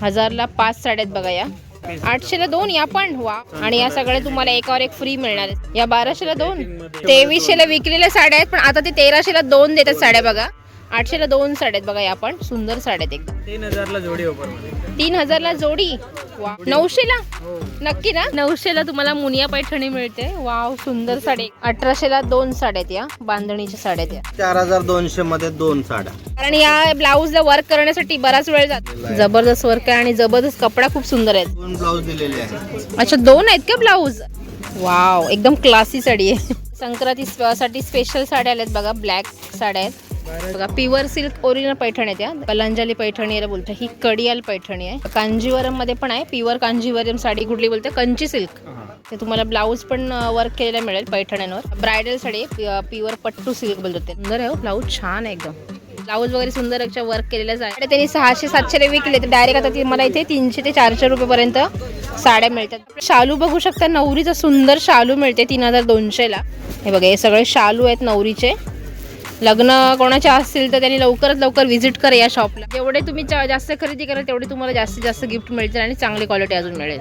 1000ला 5 साड्या आहेत बघा या. 800ला 2 या पण वा. आणि या सगळ्या तुम्हाला एकावर एक फ्री मिळणार आहेत. या 1200ला 2, 2300ला विकलेल्या साड्या आहेत, पण आता ते 1300ला 2 देतात साड्या बघा. 800ला 2 साड्या आहेत बघा या पण सुंदर साड्या आहेत एकदम. 3000ला जोडी ऑफर मध्ये. 3000ला जोडी. वा. 900ला नक्की ना. 900ला तुम्हाला मुनिया पैठणी मिळते. वाव सुंदर साडी. 1800ला 2 साड्या आहेत या बांधणीच्या साड्या आहेत. 4200 मध्ये 2 साड्या. कारण या ब्लाऊजला वर्क करण्यासाठी बराच वेळ जातो. जबरदस्त वर्क आहे आणि जबरदस्त कपडा खूप सुंदर आहे. 2 ब्लाऊज दिलेले आहेत. अच्छा 2 आहेत का ब्लाऊज. वाव एकदम क्लासी साडी आहे. संक्रांतीसाठी स्पेशल साड्या आल्यात बघा. ब्लॅक साड्या आहेत बघा. प्युअर सिल्क ओरिजिनल पैठणी आहेत या. कलांजली पैठणी याला बोलतात. ही कडियाल पैठणी आहे. कांजीवरम मध्ये पण आहे. प्युअर कांजीवरम साडी कुठली बोलते कंची सिल्क. ते तुम्हाला ब्लाऊज पण वर्क केलेला मिळेल पैठण्यांवर. ब्रायडल साडी प्युअर पट्टू सिल्क बोलतात. सुंदर आहे ब्लाऊज छान आहे एकदम. ब्लाऊज वगैरे सुंदर वर्क केलेल्या साड्या त्यांनी 600-700 विकले तर डायरेक्ट आता मला इथे 300 ते 400 रुपयेपर्यंत साड्या मिळतात. शालू बघू शकता. नवरीचा सुंदर शालू मिळते 3200ला. हे बघा हे सगळे शालू आहेत नवरीचे. लग्न कोणाचे असतील तर त्यांनी लवकरात लवकर व्हिजिट करा या शॉपला. जेवढे तुम्ही जास्त खरेदी कराल तेवढे तुम्हाला जास्तीत जास्त गिफ्ट मिळतील आणि चांगली क्वालिटी अजून मिळेल.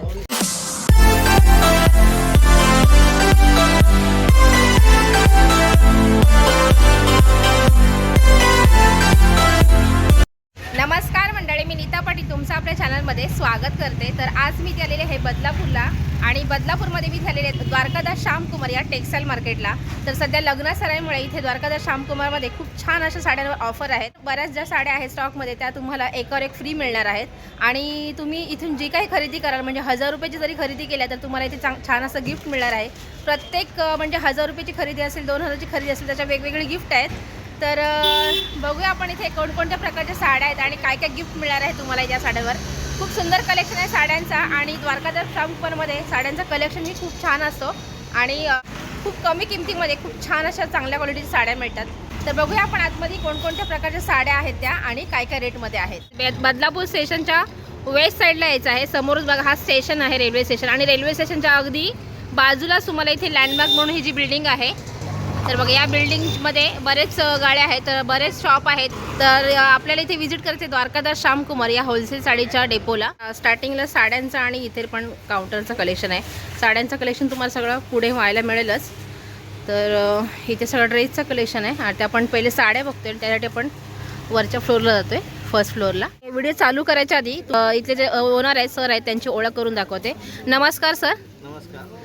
नमस्कार मंडळी, मी नीता पाटील तुमचं आपल्या चॅनलमध्ये स्वागत करते. तर आज मी आलेले आहे बदलापूरला आणि बदलापूरमध्ये मी झालेले आहे द्वारकादास श्यामकुमार या टेक्सटाईल मार्केटला. तर सध्या लग्न सराईमुळे इथे द्वारकादास श्यामकुमारमध्ये खूप छान अशा साड्यांवर ऑफर आहेत. बऱ्याच ज्या साड्या आहेत स्टॉकमध्ये त्या तुम्हाला एकावर एक फ्री मिळणार आहेत. आणि तुम्ही इथून जी काही खरेदी कराल म्हणजे 1000 रुपयाची जरी खरेदी केल्या तर तुम्हाला इथे छान असं गिफ्ट मिळणार आहे. प्रत्येक म्हणजे 1000 रुपयाची खरेदी असेल 2000ची खरेदी असेल त्याच्या वेगवेगळे गिफ्ट आहेत. तर बघूया आपण इथे कोणकोणत्या प्रकारच्या साड्या आहेत आणि काय काय गिफ्ट मिळणार आहे तुम्हाला या साड्यांवर. खूप सुंदर कलेक्शन आहे साड्यांचा आणि द्वारकादास श्यामकुमारमध्ये साड्यांचा कलेक्शन ही खूप छान असतो आणि खूप कमी किमतीमध्ये खूप छान अशा चांगल्या क्वालिटीच्या साड्या मिळतात. तर बघूया आपण आतमध्ये कोणकोणत्या प्रकारच्या साड्या आहेत त्या आणि काय काय रेटमध्ये आहेत. बदलापूर स्टेशनच्या वेस्ट साईडला यायचं आहे. समोरच बघा हा स्टेशन आहे रेल्वे स्टेशन आणि रेल्वे स्टेशनच्या अगदी बाजूलाच तुम्हाला इथे लँडमार्क म्हणून ही जी बिल्डिंग आहे. तर बघा या बिल्डिंगमध्ये बरेच गाड्या आहेत, बरेच शॉप आहेत. तर आपल्याला इथे व्हिजिट करायचे द्वारकादास श्यामकुमार या होलसेल साडीच्या डेपोला. स्टार्टिंगला साड्यांचं आणि इथे पण काउंटरचं कलेक्शन आहे. साड्यांचं कलेक्शन तुम्हाला सगळं पुढे व्हायला मिळेलच. तर इथे सगळं ड्रेसचं कलेक्शन आहे. आता आपण पहिले साड्या बघतोय त्यासाठी आपण वरच्या फ्लोअरला जातोय फर्स्ट फ्लोअरला. व्हिडिओ चालू करायच्या आधी इथले जे ओनर आहेत सर आहेत त्यांची ओळख करून दाखवते. नमस्कार सर. नमस्कार.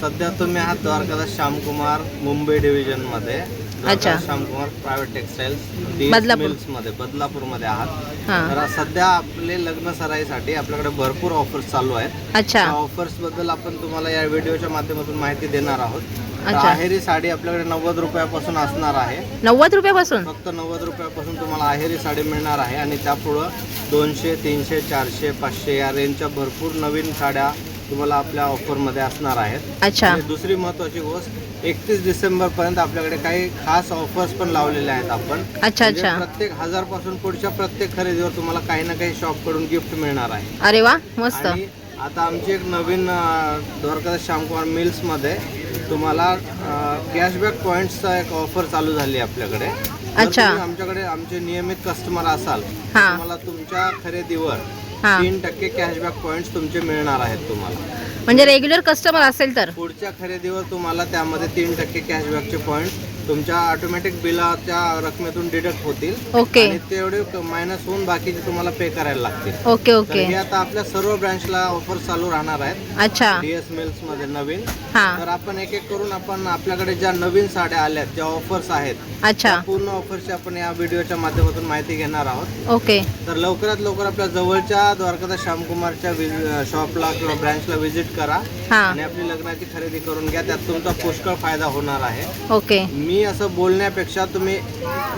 सध्या तुम्ही आहात द्वारकादास श्यामकुमार मुंबई डिव्हिजन मध्ये. अच्छा. श्यामकुमार प्रायव्हेट टेक्सटाईल्स बदलापूर बदलापूरमध्ये आहात. तर सध्या आपले लग्न सराईसाठी आपल्याकडे भरपूर ऑफर्स चालू आहेत. अच्छा. ऑफर्स बद्दल आपण तुम्हाला या व्हिडिओच्या माध्यमातून माहिती देणार आहोत. अच्छा. आहेरी साडी आपल्याकडे 90 रुपयापासून असणार आहे. 90 रुपयापासून फक्त 90 रुपयापासून तुम्हाला आहेरी साडी मिळणार आहे आणि त्यापुढं 200, 300, 400, 500 या रेंजच्या भरपूर नवीन साड्या तुम्हाला आपल्या ऑफरमध्ये असणार आहेत. अच्छा. आणि दुसरी महत्त्वाची गोष्ट 31 डिसेंबर पर्यंत आपल्याकडे काही खास ऑफर्स पण लावलेले आहेत आपण. अच्छा. म्हणजे अच्छा. प्रत्येक 1000 पासून पुढच्या प्रत्येक खरेदीवर तुम्हाला काही ना काही शॉप कडून गिफ्ट मिळणार आहे. अरे वा मस्त. आणि आता आमची एक नवीन द्वारकादास श्यामकुमार मिल्समध्ये तुम्हाला कॅशबॅक पॉईंट्सचा एक ऑफर चालू झाली आहे आपल्याकडे. अच्छा. आमच्याकडे आमचे नियमित कस्टमर असाल हां. तुम्हाला तुमच्या खरेदीवर 3% कॅशबॅक पॉईंट्स तुमचे मिळणार आहेत तुम्हाला. म्हणजे रेग्युलर कस्टमर असेल तर पुढच्या खरेदीवर तुम्हाला त्यामध्ये 3% कॅशबॅकचे पॉईंट्स तुमच्या ऑटोमॅटिक बिलाच्या रकमेतून डिडक्ट होतील. ओके. आणि तेवढे मायनस होऊन बाकीचे तुम्हाला पे करायला लागतील. ओके. तर ओके. हे आता आपल्या सर्व ब्रँचला ऑफर चालू राहणार आहेत. अच्छा. डीएस मिल्स मध्ये नवीन. हां. तर आपण एक एक करून आपण आपल्याकडे ज्या नवीन साड्या आल्यात ज्या ऑफर्स आहेत अच्छा. पूर्ण ऑफर्सची आपण या व्हिडिओच्या माध्यमातून माहिती घेणार आहोत. ओके. तर लवकरात लवकर आपल्या जवळच्या द्वारकादास श्यामकुमारच्या शॉपला किंवा ब्रँचला व्हिजिट करा आणि आपली लग्नाची खरेदी करून घ्या. त्यात तुमचा पुष्कळ फायदा होणार आहे. ओके. मी असं बोलण्यापेक्षा तुम्ही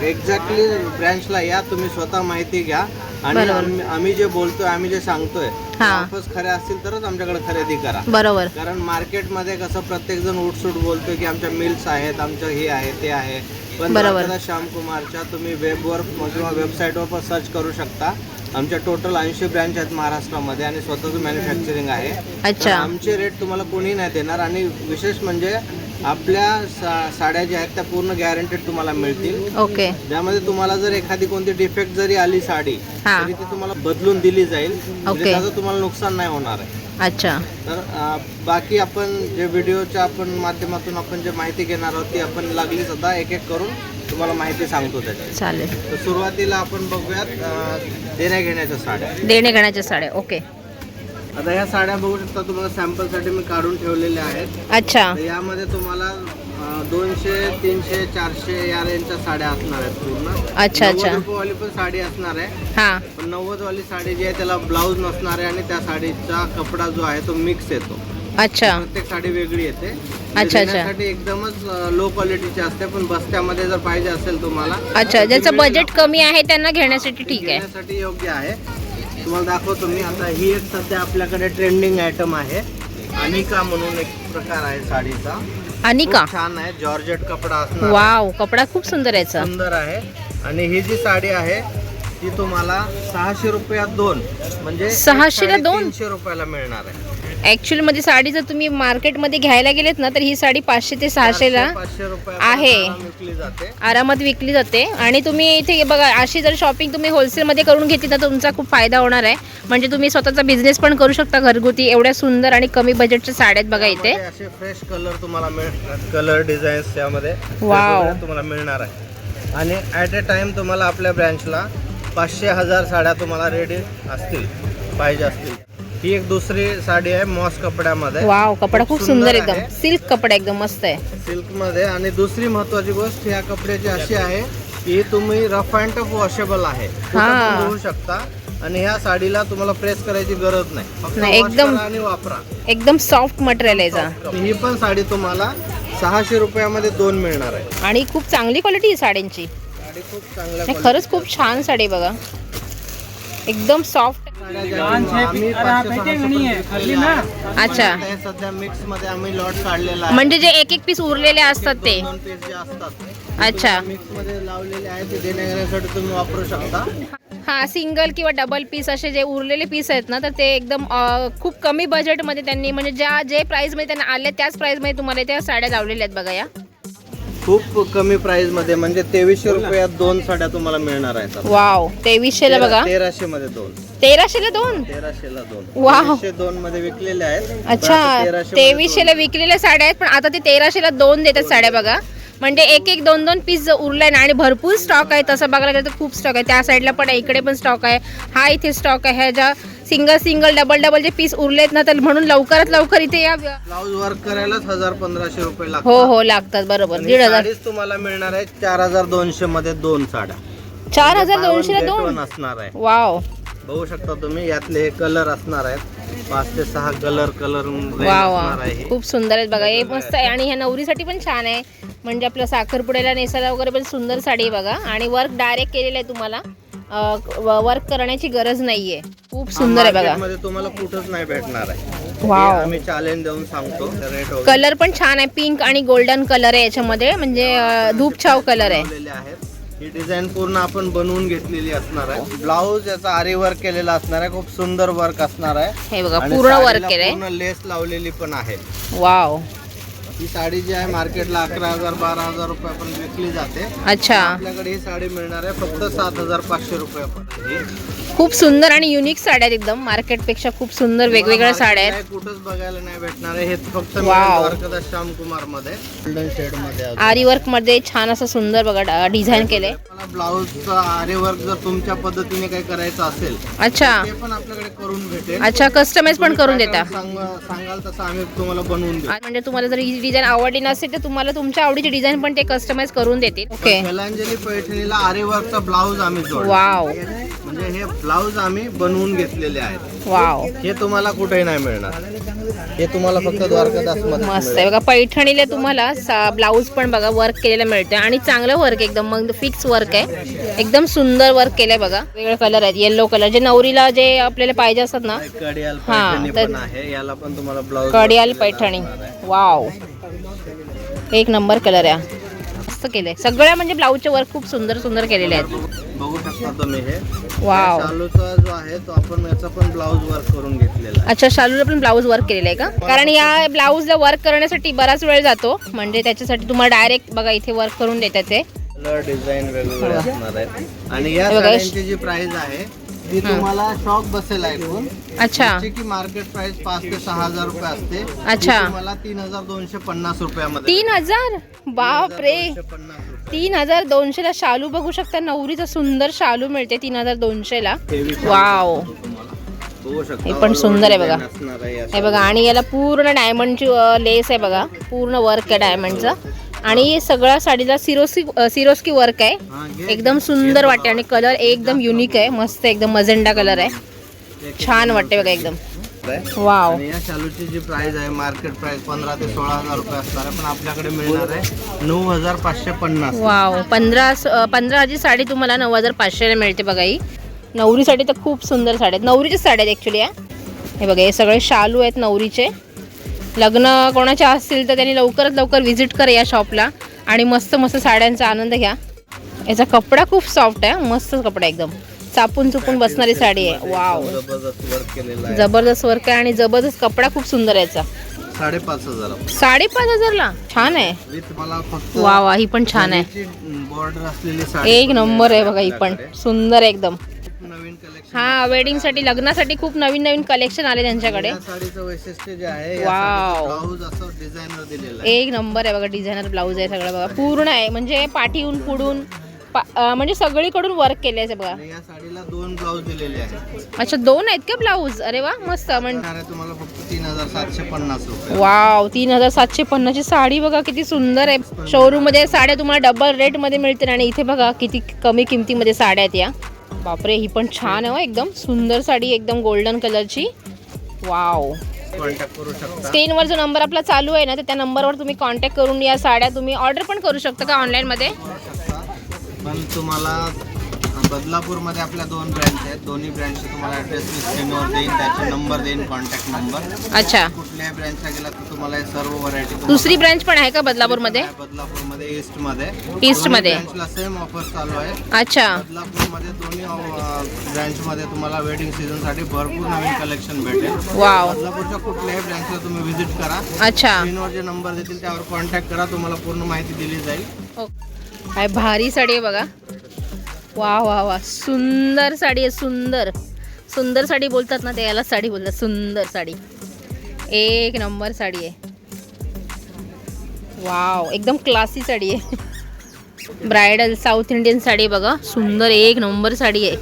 एक्झॅक्टली ब्रँचला या, तुम्ही स्वतः माहिती घ्या आणि आम्ही जे बोलतोय आम्ही जे सांगतोय ऑफर्स खऱ्या असतील तरच आमच्याकडे खरेदी करा. बरोबर. कारण मार्केटमध्ये कसं प्रत्येक जण उठसूट बोलतोय की आमच्या मिल्स आहेत, आमचं हे आहे ते आहे. पण द्वारकादास श्यामकुमारच्या तुम्ही वेबवर किंवा वेबसाईटवर पण सर्च करू शकता. आमच्या टोटल 80 ब्रँच आहेत महाराष्ट्रामध्ये आणि स्वतःचं मॅन्युफॅक्चरिंग आहे. अच्छा. आमचे रेट तुम्हाला कोणी नाही देणार आणि विशेष म्हणजे आपल्या साड्या ज्या आहेत त्या पूर्ण गॅरंटेड तुम्हाला मिळतील. ओके. ज्यामध्ये तुम्हाला जर एखादी कोणती डिफेक्ट जरी आली साडी हा. तरी ती तुम्हाला बदलून दिली जाईल. म्हणजे ओके. त्याचं तुम्हाला नुकसान नाही होणार आहे. अच्छा. तर बाकी आपण जे व्हिडिओच्या आपण माध्यमातून आपण जे माहिती घेणार आहोत ती आपण लागली सुद्धा एक एक करून तुम्हाला माहिती सांगतो त्याची. चालेल. तर सुरुवातीला आपण बघूयात देण्या घेण्याच्या साड्या. देणे घेण्याच्या साड्या. ओके. आता ह्या साड्या बघू शकता, तुम्हाला सॅम्पलसाठी मी काढून ठेवलेल्या आहेत. अच्छा. तर यामध्ये तुम्हाला 200, 300, 400 या रेंजच्या साड्या असणार आहेत पूर्ण. अच्छा अच्छा. 90 रुपयेवाली पण साडी असणार आहे. हा. पण 90 वाली साडी जी आहे त्याला ब्लाऊज नसणार आहे आणि त्या साडीचा कपडा जो आहे तो मिक्स येतो. अच्छा. प्रत्येक साडी वेगळी येते. अच्छा. साठी एकदमच लो क्वालिटीची असते, पण बस्त्यामध्ये जर पाहिजे असेल तुम्हाला. अच्छा, ज्याचं बजेट कमी आहे त्यांना घेण्यासाठी ठीक आहे. घेण्यासाठी योग्य आहे. तुम्हाला दाखवतो मी. आता ही एक सध्या आपल्याकडे ट्रेंडिंग आयटम आहे. अनिका म्हणून एक प्रकार आहे साडीचा. अनिका. खूप छान आहे. जॉर्जेट कपडा असणार. वाव, कपडा खूप सुंदर आहे याचा. सुंदर आहे. आणि ही जी साडी आहे ती तुम्हाला 600 रुपयात 2, म्हणजे 600 ला 2? 300 रुपयाला मिळणार आहे. ऍक्च्युअली मध्ये साडी जर तुम्ही मार्केटमध्ये घ्यायला गेलेत ना तर ही साडी 500 ते 600 ला 500 रुपये आहे. विकली जाते. आरामात विकली जाते. आणि तुम्ही इथे बघा, अशी जर शॉपिंग तुम्ही होलसेलमध्ये करून घेतली तर तुमचा खूप फायदा होणार आहे. म्हणजे तुम्ही स्वतःचा बिझनेस पण करू शकता घरगुती. एवढ्या सुंदर आणि कमी बजेटच्या साड्या आहेत बघा इथे. असे फ्रेश कलर तुम्हाला मिळतात. कलर डिझाईन्स यामध्ये वाव तुम्हाला मिळणार आहे. आणि ॲट अ टाइम तुम्हाला आपल्या ब्रँचला 500-1000 साड्या तुम्हाला रेडी असतील, पाहिजे असतील. ही एक दुसरी साडी आहे मॉस कपड्यामध्ये. वाव, कपडा खूप सुंदर एकदम. सिल्क कपडा एकदम मस्त आहे. सिल्क मध्ये. आणि दुसरी महत्वाची गोष्ट या कपड्याची अशी आहे की तुम्ही रफ अँड टफ वॉशेबल आहे. हा. धुवू शकता. आणि ह्या साडीला तुम्हाला प्रेस करायची गरज नाही. फक्त नाही, wash एकदम करा आणि वापरा. एकदम सॉफ्ट मटेरियल आहे याचा. ही पण साडी तुम्हाला 600 रुपयामध्ये 2 मिळणार आहे. आणि खूप चांगली क्वालिटी आहे साड्यांची. साडी खूप चांगल्या नाही, खरंच खूप छान साडी आहे बघा. एकदम सॉफ्ट. अच्छा. सध्या मिक्स मध्ये आम्ही लॉट काढलेला आहे. म्हणजे जे एक एक पीस उरलेले असतात ते. 2 पीस जे असतात अच्छा. मिक्स मध्ये लावलेले आहेत ते देण्यासाठी तुम्ही वापरू शकता. हा, सिंगल किंवा डबल पीस असे जे उरलेले पीस आहेत ना तर ते एकदम खूप कमी बजेटमध्ये त्यांनी, म्हणजे जे प्राइसमध्ये त्यांना आले त्याच प्राइसमध्ये तुम्हाला त्या साड्या लावलेल्या आहेत बघा. या खूप कमी प्राइस मध्ये, म्हणजे 2300 रुपयात 2 साड्या तुम्हाला मिळणार आहेत. वाव, 2300 ला बघा. 1300 मध्ये 2. 1300 ला 2. 1300 ला 2. वाव. 2 मध्ये विकलेले आहेत. अच्छा, 2300 ला विकलेल्या साड्या आहेत, पण आता ते 1300 ला 2 देतात साड्या बघा. म्हणजे एक एक 2-2 पीस जर उरलाय ना, आणि भरपूर स्टॉक आहे. तसं बघायला गेलं तर खूप स्टॉक आहे. त्या साईडला पण आहे, इकडे पण स्टॉक आहे. हा इथे स्टॉक आहे. ह्या ज्या सिंगल डबल जे पीस उरलेत ना, तर म्हणून लवकरात लवकर इथे या. ब्लाऊज वर्क करायलाच 1000-1500 रुपये लागतात. हो लागतात. बरोबर. 1500 तुम्हाला मिळणार आहे 4200 मध्ये 2 साड्या. 4200 ला 2 असणार आहे. वाव. बघू शकता तुम्ही. यातले हे कलर असणार आहेत 5 ते 6 कलर वाव, खूप सुंदर आहेत बघा. हे मस्त आहे. आणि ह्या नवरीसाठी पण छान आहे. म्हणजे आपलं साखरपुड्याला नेसायला वगैरे पण सुंदर साडी आहे बघा. आणि वर्क डायरेक्ट केलेलं आहे. तुम्हाला वर्क करण्याची गरज नाहीये. खूप सुंदर आहे बघा. मध्ये तुम्हाला कुठंच नाही भेटणार आहे. वाव. आम्ही चॅलेंज देऊन सांगतो. रेट कलर पण छान आहे. पिंक आणि गोल्डन कलर आहे याच्यामध्ये. म्हणजे धूपछाव कलर आहे. ही डिझाईन पूर्ण आपण बनवून घेतलेली असणार आहे. ब्लाऊज याचा आरी वर्क केलेला असणार आहे. खूप सुंदर वर्क असणार आहे. हे बघा, पूर्ण वर्क केलंय. पूर्ण लेस लावलेली पण आहे. वाव. ही साडी जी आहे मार्केटला 11,000-12,000 रुपयापर्यंत विकली जाते. अच्छा. आपल्याकडे ही साडी मिळणार आहे फक्त 7,500 रुपयापर्यंत. खूप सुंदर आणि युनिक साड्या आहेत एकदम. मार्केटपेक्षा खूप सुंदर वेगवेगळ्या साड्या आहेत. कुठंच बघायला नाही भेटणार आहे. हे फक्त द्वारकादास श्यामकुमार मध्ये गोल्डन शेड मध्ये आरी वर्क मध्ये छान असं सुंदर बघा डिझाईन केलंय. ब्लाऊजचं आरी वर्क जर तुमच्या पद्धतीने काही करायचं असेल अच्छा ते पण आपल्याकडे करून भेटेल. अच्छा, कस्टमाइज पण करून देता. सांगाल तसं आम्ही तुम्हाला बनवून देऊ. म्हणजे तुम्हाला जर ही डिझाईन आवडली नसेल तर तुम्हाला तुमच्या आवडीची डिझाईन पण ते कस्टमाइज करून देतील. ओके. कलांजली पैठणीला आरी वर्कचा ब्लाऊज आम्ही जोडला. वाव. म्हणजे हे ब्लाऊज आम्ही बनवून घेतलेले आहेत. वाव. हे तुम्हाला कुठेही नाही मिळणार. हे तुम्हाला फक्त द्वारकादास मध्ये मस्त आहे बघा. पैठणीला तुम्हाला ब्लाऊज पण बघा वर्क केलेलं मिळतं. आणि चांगलं वर्क एकदम, मग फिक्स वर्क आहे. एकदम सुंदर वर्क केलंय बघा. वेगळे कलर आहेत. येलो कलर जे नवरीला जे आपल्याला पाहिजे असतात ना. कडियाल पैठणी पण आहे. याला पण तुम्हाला ब्लाऊज कडियाल पैठणी. वाव, एक नंबर कलर आहे. मस्त केलंय सगळ्या. म्हणजे ब्लाऊजचे वर्क खूप सुंदर केलेले आहेत. बघू शकता तुम्ही हे वाव. शालूचा जो आहे तो आपण याचा पण ब्लाऊज वर्क करून घेतलेला आहे. अच्छा, शालूला पण ब्लाऊज वर्क केलेलं आहे का? कारण या ब्लाऊजला वर्क करण्यासाठी बराच वेळ जातो, म्हणजे त्याच्यासाठी तुम्हाला डायरेक्ट बघा इथे वर्क करून देतात ते. कलर डिझाईन वेगवेगळे असणार आहेत आणि या साड्यांची जी प्राइस आहे ती तुम्हाला शॉक बसेल ऐकून. अच्छा, की मार्केट प्राइस 5 ते 6,000 रुपये असते. अच्छा. तुम्हाला 3,250 रुपयामध्ये 3,000. बाप रे, 3,200 ला शालू बघू शकता. नवरीचा सुंदर शालू मिळते 3,200 ला. वाव, हे पण सुंदर आहे बघा. हे बघा, आणि याला पूर्ण डायमंडची लेस आहे बघा, पूर्ण वर्क आहे डायमंडचं. आणि सगळ्या साडीला सिरोस्की वर्क आहे. एकदम सुंदर वाटते आणि कलर एकदम युनिक आहे, मस्त एकदम मजेंडा कलर आहे, छान वाटते बघा एकदम. वाव. आणि या शालूची जी प्राइस आहे मार्केट प्राइस 15 ते 16,000 रुपये असणार आहे, पण आपल्याकडे मिळणार आहे 9,550. वाव, 15,000 साडी तुम्हाला 9,500 ला मिळते बघा. ही नवरीसाठी तर खूप सुंदर साड्या आहेत, नवरीच्या साड्या आहेत ॲक्च्युली. हे बघा, हे सगळे शालू आहेत नवरीचे. लग्न कोणाचे असतील तर त्यांनी लवकरात लवकर व्हिजिट करा या शॉपला आणि मस्त मस्त साड्यांचा आनंद घ्या. याचा कपडा खूप सॉफ्ट आहे, मस्त कपडा, एकदम चापून चुपून बसणारी साडी आहे. वाव, जबरदस्त वर्क केलेला आहे, जबरदस्त वर्क आहे आणि जबरदस्त कपडा खूप सुंदर आहे याचा. 5,500. 5,500 ला छान आहे. मला फक्त वा वा, ही पण छान आहे, बॉर्डर असलेली साडी एक नंबर आहे बघा. ही पण सुंदर आहे एकदम. नवीन कलेक्शन. हा, वेडिंग साठी, लग्नासाठी खूप नवीन नवीन कलेक्शन आले त्यांच्याकडे. या साडीचं वैशिष्ट्य जे आहे वाव, ब्लाऊज असं डिझायनर दिलेलं आहे. एक नंबर आहे बघा. डिझायनर ब्लाऊज आहे सगळं बघा, पूर्ण आहे म्हणजे पाठीहून पुढून म्हणजे सगळीकडून वर्क केले आहे बघा. या साडीला 2 ब्लाऊज दिलेले आहेत. अच्छा, 2 आहेत का ब्लाऊज? अरे वा, मस्त. म्हणजे तुम्हाला फक्त 3,750 रुपये. वाव, 3,750 ची साडी बघा, किती सुंदर आहे. शोरूम मध्ये साड्या तुम्हाला डबल रेट मध्ये मिळतील आणि इथे बघा किती कमी किमतीमध्ये साड्या आहेत या. बापरे, ही पण छान आहे, एकदम सुंदर साडी, एकदम गोल्डन कलरची. वाव. कॉन्टॅक्ट करू शकता. स्क्रीनवर जो नंबर आपला चालू आहे ना, तर त्या नंबरवर तुम्ही कॉन्टॅक्ट करून या साड्या तुम्ही ऑर्डर पण करू शकता का ऑनलाईन मध्ये? पण तुम्हाला बदलापूरमध्ये आपल्या 2 ब्रँच आहेत, दोन्ही ब्रँचचे तुम्हाला ॲड्रेस मी स्क्रीनवर देईन, त्याचे नंबर देईन, कॉन्टॅक्ट नंबर. अच्छा, कुठल्याही ब्रँचला गेला तर तुम्हाला हे सर्व व्हरायटी. दुसरी ब्रँच पण आहे का बदलापूरमध्ये? बदलापूरमध्ये ईस्टमध्ये ईस्टमध्ये सेम ऑफर चालू आहे. अच्छा, बदलापूरमध्ये दोन्ही ब्रँचमध्ये तुम्हाला वेडिंग सीझनसाठी भरपूर नवीन कलेक्शन भेटेल. वाव. बदलापूरच्या कुठल्याही ब्रँचला तुम्ही व्हिजिट करा. अच्छा, स्क्रीनवर जे नंबर देतील त्यावर कॉन्टॅक्ट करा, तुम्हाला पूर्ण माहिती दिली जाईल. काय भारी साडी आहे बघा. वा वा वा, सुंदर साडी आहे, सुंदर सुंदर साडी बोलतात ना, ते याला साडी बोलतात. सुंदर साडी, एक नंबर साडी आहे. वाव, एकदम क्लासी साडी आहे. ब्रायडल साऊथ इंडियन साडी आहे बघा, सुंदर एक नंबर साडी आहे.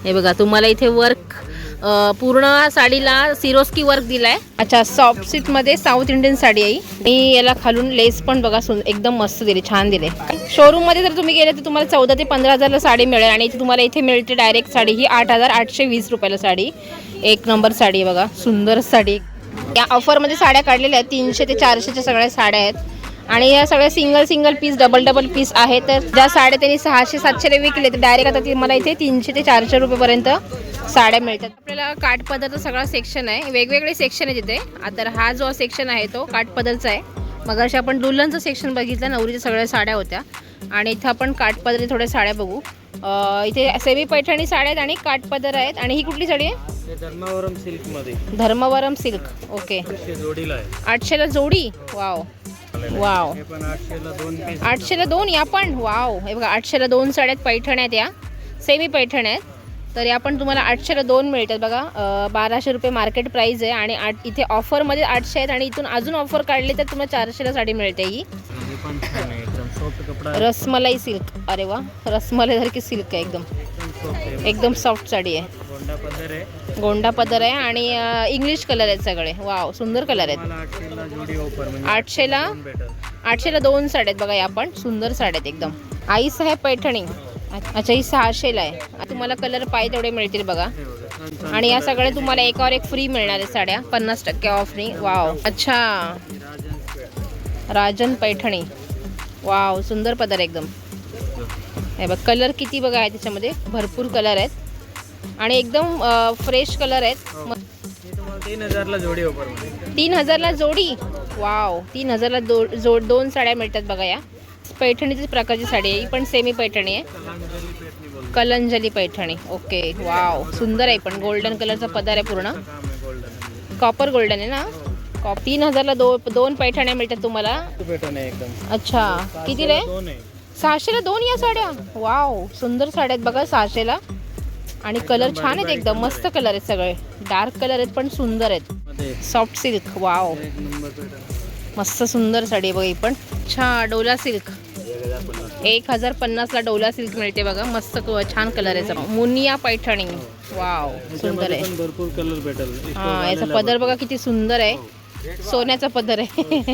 हे बघा, तुम्हाला इथे वर्क पूर्ण साडीला सिरोस्की वर्क दिलाय. अच्छा, सॉफ्ट सिल्क मध्ये साऊथ इंडियन साडी आहे आणि याला खालून लेस पण बघा एकदम मस्त दिली, छान दिले. शोरूम मध्ये जर तुम्ही गेले तर तुम्हाला 14 ते 15,000 ला साडी मिळेल आणि तुम्हाला इथे मिळते डायरेक्ट साडी ही 8,820 रुपयाला साडी. एक नंबर साडी आहे बघा, सुंदर साडी. या ऑफरमध्ये साड्या काढलेल्या आहेत, 300 ते 400च्या सगळ्या साड्या आहेत आणि या सगळ्या सिंगल पीस डबल पीस आहे. तर ज्या साड्या त्यांनी 600-700 विकले तर डायरेक्ट आता मला इथे 300 ते 400 रुपयेपर्यंत साड्या मिळतात. आपल्याला काठपदरचा सगळा सेक्शन आहे, वेगवेगळे सेक्शन आहे तिथे. आता हा जो सेक्शन आहे तो काठपदरचा आहे. मग अशा आपण दुल्हनचं सेक्शन बघितलं, नवरीच्या सगळ्या साड्या होत्या आणि इथं आपण काठपदरी थोड्या साड्या बघू. इथे सेमी पैठणी साड्या आहेत आणि काठपदर आहेत. आणि ही कुठली साडी आहे? धर्मावरम सिल्क मध्ये. Dharmavaram silk, okay. 800ला जोडी. वाव वाव, 800ला 2 या पण. वाव, हे बघा 800ला 2 साड्यात पैठण्या आहेत, या सेमी पैठण्या आहेत. तर या पण तुम्हाला 800ला 2 मिळतात बघा. 1,200 रुपये मार्केट प्राइस आहे आणि इथे ऑफरमध्ये 800 आहेत आणि इथून अजून ऑफर काढली तर तुम्हाला 400ला साडी मिळते. ही रसमलाई सिल्क. अरे वा, रसमलाई सारखी सिल्क आहे, एकदम सॉफ्ट साडी आहे. गोंडा पदर आहे आणि इंग्लिश कलर आहेत सगळे. वाव, सुंदर कलर आहेत. 800ला 2 साड्या आहेत बघा. या पण सुंदर साड्या आहेत एकदम. आई साहेब पैठणी. अच्छा, ही 600ला आहे. तुम्हाला कलर पाहिजे तेवढे मिळतील बघा. आणि या सगळ्या तुम्हाला एकावर एक फ्री मिळणार आहे साड्या, 50% ऑफनी. वाव, अच्छा, राजन पैठणी. वाव, सुंदर पदर एकदम. हे बघ, कलर किती बघा आहे त्याच्यामध्ये, भरपूर कलर आहेत आणि एकदम फ्रेश कलर आहेत. 3,000ला जोडी ऑफर. 3,000ला जोडी. वाव, 3,000ला 2 साड्या मिळतात बघा. या पैठणीची प्रकारची साडी आहे, ही पण सेमी पैठणी आहे. कलंजली पैठणी. ओके, वाव, सुंदर आहे. पण गोल्डन कलरचा पदर आहे पूर्ण. कॉपर गोल्डन आहे ना. 3000ला दोन पैठण्या मिळतात तुम्हाला. अच्छा, किती रे? 600ला 2 या साड्या. वाव, सुंदर साड्या आहेत बघा 600ला. आणि कलर छान आहेत, एकदम मस्त कलर आहेत. सगळे डार्क कलर आहेत पण सुंदर आहेत. Soft silk. वाव, मस्त सुंदर साडी आहे बघा ही पण. अच्छा, डोला सिल्क. 1050ला डोला सिल्क मिळते बघा. मस्त छान कलर आहे. मुनिया पैठणी. वाव, सुंदर आहे. भरपूर कलर भेटेल. हा, याचा पदर बघा किती सुंदर आहे. सोन्याचा पदर आहे.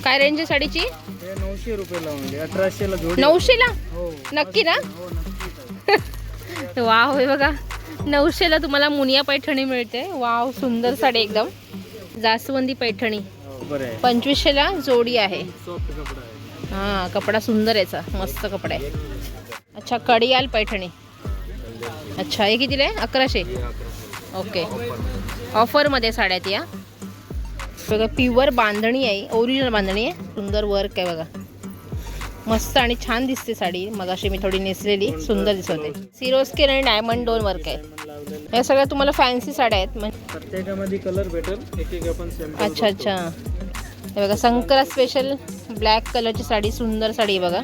काय रेंज आहे साडीची? 900 रुपयाला, म्हणजे 1800ला जोडी. 900ला? हो. नक्की ना? हो, नक्की. वाव, हे बघा 900ला तुम्हाला मुनिया पैठणी मिळते. वाव, सुंदर साडी एकदम. जास्वंदी पैठणी बरं आहे. 2500ला जोडी आहे. सॉफ्ट कपडा आहे. हा, कपडा सुंदर याचा, मस्त कपडा आहे. अच्छा, कडियाल पैठणी. अच्छा, हे कितीला आहे? 1100. ओके, ऑफरमध्ये साड्या आहेत या बघा. प्युअर बांधणी आहे, ओरिजिनल बांधणी आहे. सुंदर वर्क आहे बघा, मस्त आणि छान दिसते साडी. मगाशी मी थोडी नेसलेली, सुंदर दिसत होते. सिरोस्किन आणि डायमंड 2 वर्क आहे. या सगळ्या तुम्हाला फॅन्सी साड्या आहेत. प्रत्येकामध्ये कलर भेटेल. एक आपण सॅम्पल. अच्छा अच्छा, हे बघा संक्रांत स्पेशल ब्लॅक कलरची साडी. सुंदर साडी आहे बघा.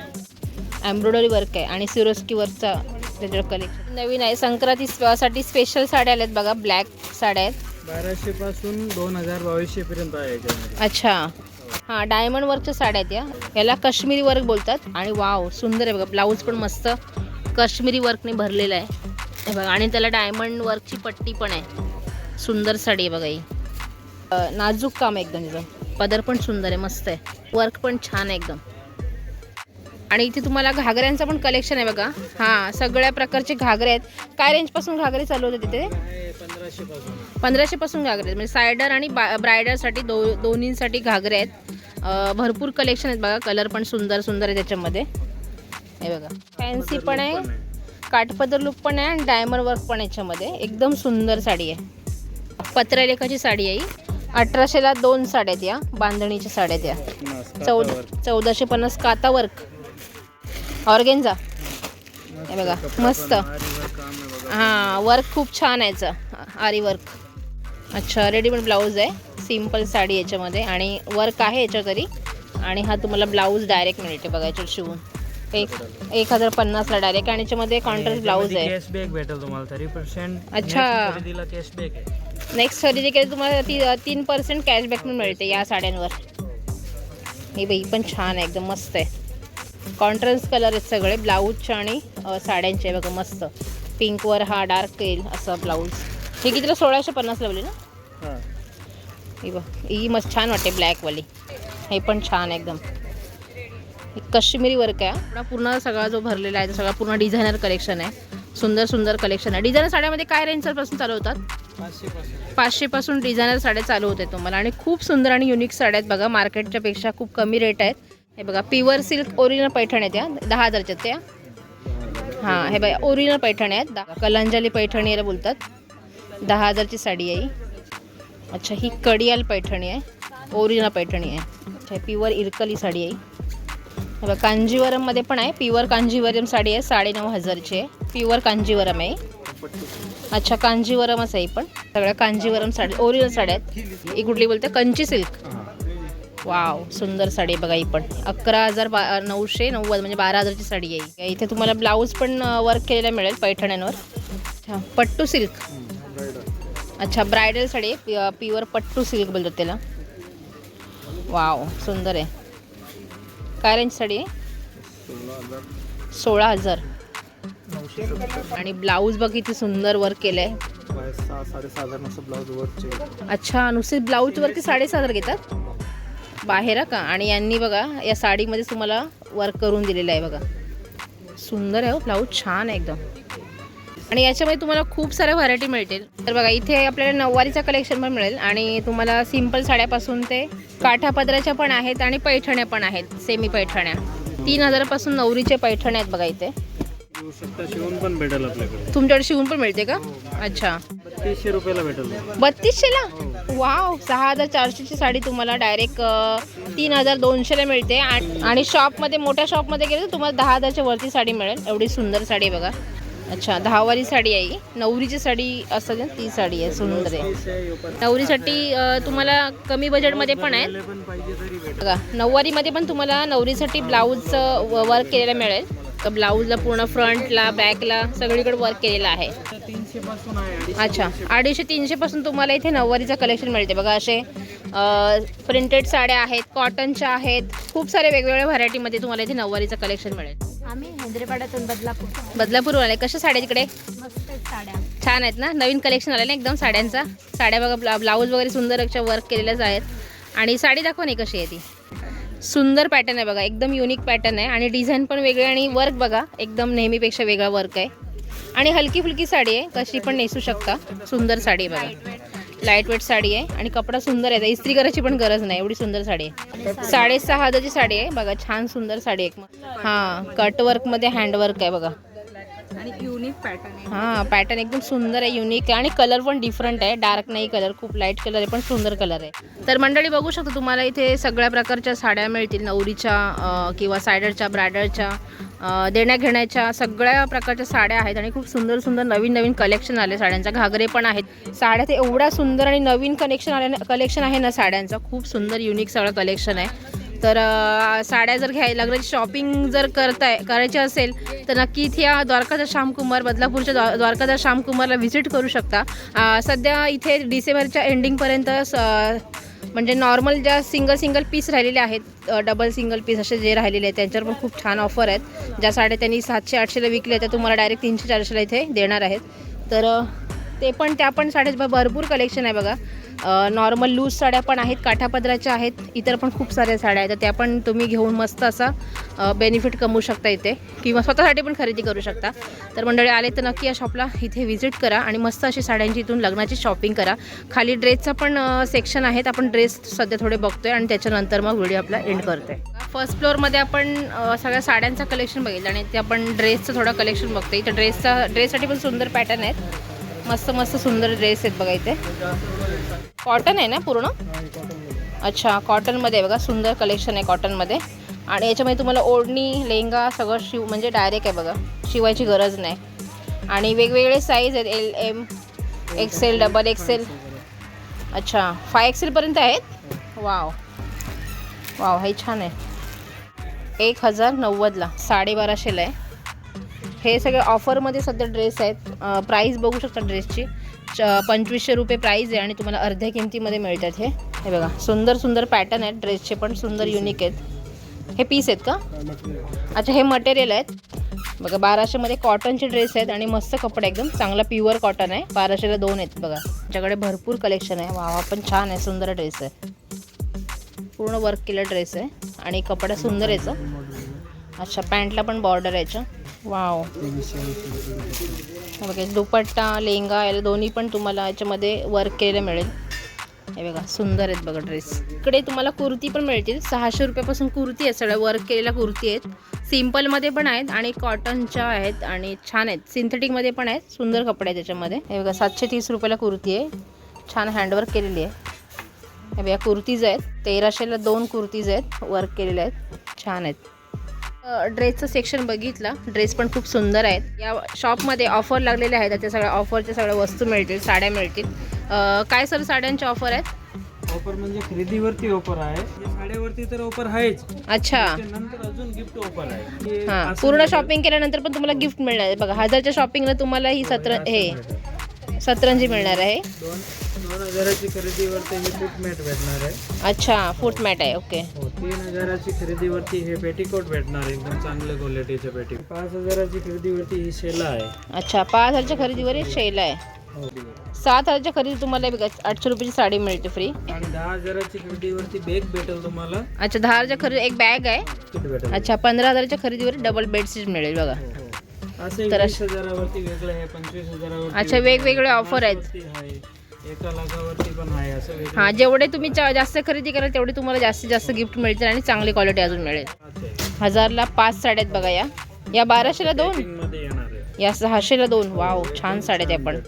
एम्ब्रॉयडरी वर्क आहे आणि सिरोस्की वर्कचा त्याच्यावर कलेक्शन नवीन आहे. संक्रांतीसाठी स्पेशल साड्या आल्यात बघा. ब्लॅक साड्या आहेत. 1200 पासून 2000-2200 पर्यंत आहे याच्यामध्ये. अच्छा, हां, डायमंड वर्कच्या साड्या आहेत या. याला काश्मीरी वर्क बोलतात. आणि वाव, सुंदर आहे बघा. ब्लाऊज पण मस्त काश्मीरी वर्कने भरलेला आहे हे बघा. आणि त्याला डायमंड वर्कची पट्टी पण आहे. सुंदर साडी आहे बघा ही. नाजूक काम आहे एकदम. तिचं पदर पण सुंदर आहे, मस्त आहे. वर्क पण छान आहे एकदम. आणि इथे तुम्हाला घागऱ्यांचं पण कलेक्शन आहे बघा. हां, सगळ्या प्रकारचे घागरे आहेत. काय रेंजपासून घागरे चालू होते तिथे? 1500 पासून. 1500 पासून घागरे आहेत. म्हणजे सायडर आणि ब्रायडरसाठी दोन्हींसाठी घागरे आहेत. भरपूर कलेक्शन आहेत बघा. कलर पण सुंदर सुंदर आहे त्याच्यामध्ये. हे बघा, फॅन्सी पण आहे, काठपदर लुक पण आहे आणि डायमंड वर्क पण याच्यामध्ये. एकदम सुंदर साडी आहे. पत्रलेखाची साडी आहे. 1800ला 2 साड्या आहेत या. बांधणीच्या साड्या आहेत या. 1450 काता वर्क ऑर्गेन्झा. हे बघा, मस्त. हां, वर्क खूप छान आहे याचं, आरी वर्क. अच्छा, रेडीमेड ब्लाऊज आहे. सिम्पल साडी याच्यामध्ये आणि वर्क आहे याच्यावर तरी. आणि हा तुम्हाला ब्लाऊज डायरेक्ट मिळते बघा याच्यावर शिवून. 1050ला डायरेक्ट. आणि याच्यामध्ये कॉन्ट्रास्ट ब्लाऊज आहे. कॅशबॅक भेटेल तुम्हाला 3%. अच्छा, खरेदीला कॅशबॅक आहे. नेक्स्ट खरेदी केली तुम्हाला 3% कॅशबॅक पण मिळते या साड्यांवर. ही बाई पण छान आहे, एकदम मस्त आहे. कॉन्ट्रास्ट कलर आहेत सगळे ब्लाऊजचे आणि साड्यांचे बघा. मस्त पिंकवर हा डार्क येईल असा ब्लाऊज. हे कितीला? 1650 लावली ना. हां, ही बघ, ही मस्त छान वाटते ब्लॅकवाली. हे पण छान आहे एकदम. काश्मीरी वर्क आहे पूर्ण. सगळा जो भरलेला आहे तो सगळा पूर्ण डिझायनर कलेक्शन आहे. सुंदर सुंदर कलेक्शन आहे. डिझायनर साड्यामध्ये काय रेंजपासून चालू होतात? 500 पासून डिझायनर साड्या चालू होते तुम्हाला. आणि खूप सुंदर आणि युनिक साड्या आहेत बघा. मार्केटच्या पेक्षा खूप कमी रेट आहेत. हे बघा, प्युअर सिल्क ओरिजिनल पैठण आहेत त्या. 10,000च्या त्या. हां, हे बघा, ओरिजिनल पैठण आहेत. कलांजली पैठणी याला बोलतात. 10,000ची साडी आहे. अच्छा, ही कडियाल पैठणी आहे. ओरिजिनल पैठणी आहे. अच्छा, प्युअर इरकली साडी आहे. हे बघा, कांजीवरममध्ये पण आहे. प्युअर कांजीवरम साडी आहे. 9500ची आहे. प्युअर कांजीवरम आहे. अच्छा, कांजीवरमच आहे पण. सगळ्या कांजीवरम साडी ओरिजिनल साड्या आहेत. ही कुठली बोलते? कंची सिल्क. वाव, सुंदर साडी आहे बघा ही पण. 11,990 म्हणजे 12,000ची साडी आहे. इथे तुम्हाला ब्लाऊज पण वर्क केलेला मिळेल पैठण्यांवर. अच्छा, पट्टू सिल्क. अच्छा, ब्रायडल साडी आहे. प्युअर पट्टू सिल्क बोलतात त्याला. वाव, सुंदर आहे. काय रेंज साडी आहे? 16,000. आणि ब्लाऊज बघ किती सुंदर वर्क केलं आहे. 6,500 ब्लाऊज वर्कचे. अच्छा, नुसते ब्लाऊज वरती 6,500 घेतात बाहेर का. आणि यांनी बघा या साडीमध्ये तुम्हाला वर्क करून दिलेलं आहे बघा. सुंदर आहे. ब्लाऊज छान आहे एकदम. आणि याच्यामध्ये तुम्हाला खूप साऱ्या व्हरायटी मिळतील. तर बघा, इथे आपल्याला नऊवारीचं कलेक्शन पण मिळेल. आणि तुम्हाला सिंपल साड्यापासून ते काठापदराच्या पण आहेत आणि पैठण्या पण आहेत. सेमी पैठण्या 3000 पासून नवरीचे पैठण्या आहेत बघा इथे. शिवून पण भेटेल आपल्याकडे. तुमच्याकडे शिवून पण मिळते का? अच्छा, 3200 रुपयाला भेटेल. 3200ला? वाव, 6,400ची साडी तुम्हाला डायरेक्ट 3,200ला मिळते आणि शॉपमध्ये मोठ्या शॉपमध्ये गेलं तर तुम्हाला 10,000च्या वरती साडी मिळेल. एवढी सुंदर साडी आहे बघा. अच्छा 10वारी साडी आहे ही. नवरीची साडी असेल ना ती साडी आहे, सुंदर आहे. नवरीसाठी तुम्हाला कमी बजेटमध्ये पण आहे बघा. 9वारीमध्ये पण तुम्हाला नवरीसाठी ब्लाऊजचं वर्क केलेलं मिळेल. तर ब्लाऊजला पूर्ण फ्रंटला बॅकला सगळीकडे वर्क केलेलं आहे. 300 पासून आहे. अच्छा 250-300 पासून तुम्हाला इथे 9वारीचं कलेक्शन मिळते बघा. असे प्रिंटेड साड्या आहेत, कॉटनच्या आहेत, खूप सारे वेगवेगळ्या व्हरायटीमध्ये तुम्हाला इथे 9वारीचं कलेक्शन मिळेल. आम्ही हैदराबादातून बदलापूर आले. कशा साड्या तिकडे मस्त साड्या छान आहेत ना. नवीन कलेक्शन आलं ना एकदम साड्यांचा. साड्या बघा ब्लाऊज वगैरे सुंदर अशा वर्क केलेल्याच आहेत. आणि साडी दाखवा नाही कशी आहे ती. सुंदर पॅटर्न आहे बघा, एकदम युनिक पॅटर्न आहे आणि डिझाईन पण वेगळे आणि वर्क बघा एकदम नेहमीपेक्षा वेगळा वर्क आहे. आणि हलकी फुलकी साडी आहे, कशी पण नेसू शकता. सुंदर साडी आहे बघा, लाईट वेट साडी आहे आणि कपडा सुंदर आहे. इस्त्री करायची पण गरज नाही, एवढी सुंदर साडी आहे. 6,500ची साडी आहे बघा, छान सुंदर साडी आहे. हां कटवर्कमध्ये हँडवर्क आहे बघा आणि युनिक पॅटर्न आहे. हां पॅटर्न एकदम सुंदर आहे, युनिक आहे आणि कलर पण डिफरंट आहे. डार्क नाही कलर, खूप लाईट कलर आहे पण सुंदर कलर आहे. तर मंडळी बघू शकता तुम्हाला इथे सगळ्या प्रकारच्या साड्या मिळतील. नवरीच्या किंवा सायडरच्या, ब्रायडलच्या, देण्याघेण्याच्या सगळ्या प्रकारच्या साड्या आहेत आणि खूप सुंदर सुंदर नवीन नवीन कलेक्शन आले साड्यांचा. घागरे पण आहेत. साड्या ते एवढ्या सुंदर आणि नवीन कलेक्शन आहे ना साड्यांचा, खूप सुंदर युनिक सगळं कलेक्शन आहे. तर साड्या जर लग्नाची शॉपिंग जर करायची असेल तर नक्की इथे या द्वारकादास श्यामकुमार, बदलापूरच्या द्वारकादास श्यामकुमारला व्हिजिट करू शकता. सध्या इथे डिसेंबरच्या एंडिंगपर्यंत म्हणजे नॉर्मल ज्या सिंगल पीस राहिलेले आहेत, डबल सिंगल पीस असे जे राहिलेले आहेत त्यांच्यावर पण खूप छान ऑफर आहेत. ज्या साड्या त्यांनी 700-800ला विकल्या त्या तुम्हाला डायरेक्ट 300-400ला इथे देणार आहेत. तर त्या पण साड्या भरपूर कलेक्शन आहे बघा. नॉर्मल लूज साड्या पण आहेत, काठापदराच्या आहेत, इतर पण खूप साऱ्या साड्या आहेत. तर त्या पण तुम्ही घेऊन मस्त असा बेनिफिट कमवू शकता इथे किंवा स्वतःसाठी पण खरेदी करू शकता. तर मंडळी आले तर नक्की या शॉपला इथे व्हिजिट करा आणि मस्त अशी साड्यांची इथून लग्नाची शॉपिंग करा. खाली ड्रेसचा पण सेक्शन आहेत. आपण ड्रेस सध्या थोडे बघतोय आणि त्याच्यानंतर मग व्हिडिओ आपला एंड करतोय. फर्स्ट फ्लोअरमध्ये आपण सगळ्या साड्यांचं कलेक्शन बघितलं आणि ते आपण ड्रेसचं थोडं कलेक्शन बघतोय. इथं ड्रेससाठी पण सुंदर पॅटर्न आहेत, मस्त मस्त सुंदर ड्रेस आहेत बघा. इथे कॉटन आहे ना पूर्ण. अच्छा कॉटनमध्ये बघा सुंदर कलेक्शन आहे कॉटनमध्ये. आणि याच्यामध्ये तुम्हाला ओढणी, लेहंगा सगळं म्हणजे डायरेक्ट आहे बघा, शिवायची गरज नाही. आणि वेगवेगळे साईज आहेत, LM, XL, XXL. अच्छा 5XL आहेत. वाव वाव हे छान आहे. 1,090ला 1250ला आहे. हे सगळे ऑफरमध्ये सध्या ड्रेस आहेत. प्राईस बघू शकता ड्रेसची 2500 रुपये प्राईस आहे आणि तुम्हाला अर्ध्या किमतीमध्ये मिळतात. हे बघा सुंदर सुंदर पॅटर्न आहेत ड्रेसचे पण, सुंदर युनिक आहेत. हे पीस आहेत का? अच्छा हे मटेरियल आहेत बघा. 1200मध्ये कॉटनचे ड्रेस आहेत आणि मस्त कपडा एकदम चांगला प्युअर कॉटन आहे. 1200ला 2 आहेत बघा. आमच्याकडे भरपूर कलेक्शन आहे. वा पण छान आहे, सुंदर ड्रेस आहे, पूर्ण वर्क केलेला ड्रेस आहे आणि कपडा सुंदर याचं. अच्छा पॅन्टला पण बॉर्डर आहे याचं. वाव बघा दुपट्टा, लेहंगा याला दोन्ही पण तुम्हाला याच्यामध्ये वर्क केलेलं मिळेल. हे बघा सुंदर आहेत बघा ड्रेस. इकडे तुम्हाला कुर्ती पण मिळतील. 600 रुपयापासून कुर्ती आहेत, सगळ्या वर्क केलेल्या कुर्ती आहेत. सिम्पलमध्ये पण आहेत आणि कॉटनच्या आहेत आणि छान आहेत. सिंथेटिकमध्ये पण आहेत, सुंदर कपडे आहेत त्याच्यामध्ये. हे बघा 730 रुपयाला कुर्ती आहे, छान हँडवर्क केलेली आहे. हे बघा कुर्तीज आहेत. 1300ला 2 कुर्तीज आहेत, वर्क केलेल्या आहेत, छान आहेत. ड्रेसचं सेक्शन बघितलं, ड्रेस पण खूप सुंदर आहेत. या शॉपमध्ये ऑफर लागलेले आहेत, त्या सगळ्या ऑफरच्या सगळ्या वस्तू मिळतील, साड्या मिळतील. काय सर साड्यांचे ऑफर आहेत? ऑफर म्हणजे खरेदीवरती ऑफर आहे, साड्यावरती तर ऑफर आहेच. अच्छा नंतर अजून गिफ्ट ऑफर आहे. हां पूर्ण शॉपिंग केल्यानंतर पण तुम्हाला गिफ्ट मिळणार आहे बघा. 1000च्या शॉपिंगला तुम्हाला ही सतरंजी मिळणार आहे. 2,000ची खरेदीवरती हे फूट मॅट भेटणार आहे. अच्छा फूट मॅट आहे, ओके. 3,000ची खरेदीवरती हे पेटीकोट भेटणार, एकदम चांगल्या क्वालिटीचे पेटी. 5,000ची खरेदीवरती ही शेला आहे. अच्छा 5,000च्या खरेदीवर ही शेला आहे. 7,000च्या खरेदी तुम्हाला बघा 800 रुपयाची साडी मिळते फ्री. आणि 10,000ची खरेदीवरती बॅग भेटेल तुम्हाला. अच्छा 10,000च्या खरेदी एक बॅग आहे. अच्छा 15,000च्या खरेदीवर डबल बेडशीट मिळेल बघा. तर 20,000वरती वेगळं आहे, 25,000वरती. अच्छा वेगवेगळे ऑफर आहेत. 1,00,000वरती पण आहे असं. हां जेवढे तुम्ही जास्त खरेदी कराल तेवढे तुम्हाला जास्तीत जास्त गिफ्ट मिळतील आणि चांगली क्वालिटी अजून मिळेल. 1000ला 5 साड्या आहेत बघा. या 1200ला 2, मध्ये येणार आहे. या 600ला 2. वाव छान साड्या त्या पण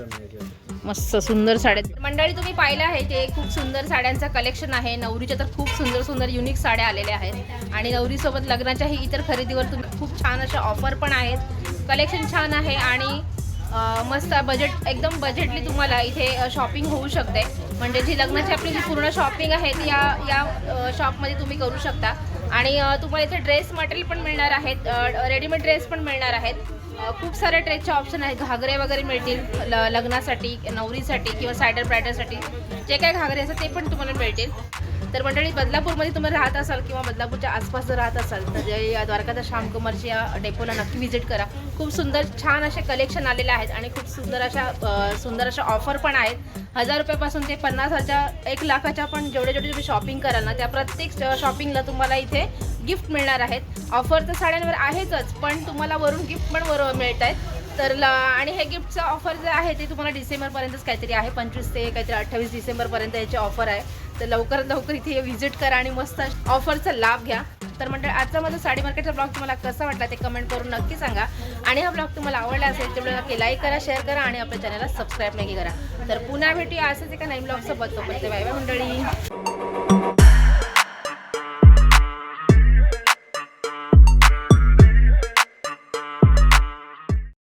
मस्त सुंदर साड्या मंडळी तुम्ही पाहिलं आहे ते खूप सुंदर साड्यांचं कलेक्शन आहे. नवरीच्या तर खूप सुंदर सुंदर युनिक साड्या आलेल्या आहेत आणि नवरीसोबत लग्नाच्याही इतर खरेदीवर तुम्ही खूप छान अशा ऑफर पण आहेत. कलेक्शन छान आहे आणि मस्त बजेट एकदम बजेटली तुम्हाला इथे शॉपिंग होऊ शकते. म्हणजे जी लग्नाची आपली जी पूर्ण शॉपिंग आहे ती या शॉपमध्ये तुम्ही करू शकता. आणि तुम्हाला इथे ड्रेस मटेरियल पण मिळणार आहेत, रेडीमेड ड्रेस पण मिळणार आहेत. खूप सारे ड्रेसचे ऑप्शन आहेत. घागरे वगैरे मिळतील लग्नासाठी, नवरीसाठी किंवा सायडर ब्रायडरसाठी जे काही घागरे असतात ते पण तुम्हाला मिळतील. तर मंडळी बदलापूरमध्ये तुम्ही राहत असाल किंवा बदलापूरच्या आसपास जर राहत असाल तर या द्वारकादास श्यामकुमारच्या या डेपोला नक्की व्हिजिट करा. खूप सुंदर छान असे कलेक्शन आलेले आहेत आणि खूप सुंदर अशा ऑफर पण आहेत. 1000 रुपयापासून ते 50,000 1 लाखाच्या पण जेवढे तुम्ही शॉपिंग कराल ना त्या प्रत्येक शॉपिंगला तुम्हाला इथे गिफ्ट मिळणार आहेत. ऑफर तर साड्यांवर आहेच पण तुम्हाला वरून गिफ्ट पण मिळत आहेत. तर आणि हे गिफ्टचं ऑफर जे आहे ते तुम्हाला डिसेंबरपर्यंतच काहीतरी आहे. 25 ते काहीतरी 28 डिसेंबरपर्यंत याची ऑफर आहे. तर लवकरात लवकर इथे व्हिजिट करा आणि मस्त ऑफरचा लाभ घ्या. तर म्हणजे आजचा माझा साडी मार्केटचा ब्लॉग तुम्हाला कसा वाटला ते कमेंट करून नक्की सांगा. आणि हा ब्लॉग तुम्हाला आवडला असेल तर नक्की लाईक करा, शेअर करा आणि आपल्या चॅनलला सबस्क्राईब नक्की करा. तर पुन्हा भेटूया असंच एका नवीन ब्लॉग सोबत. तोपर्यंत बाय बाय मंडळी.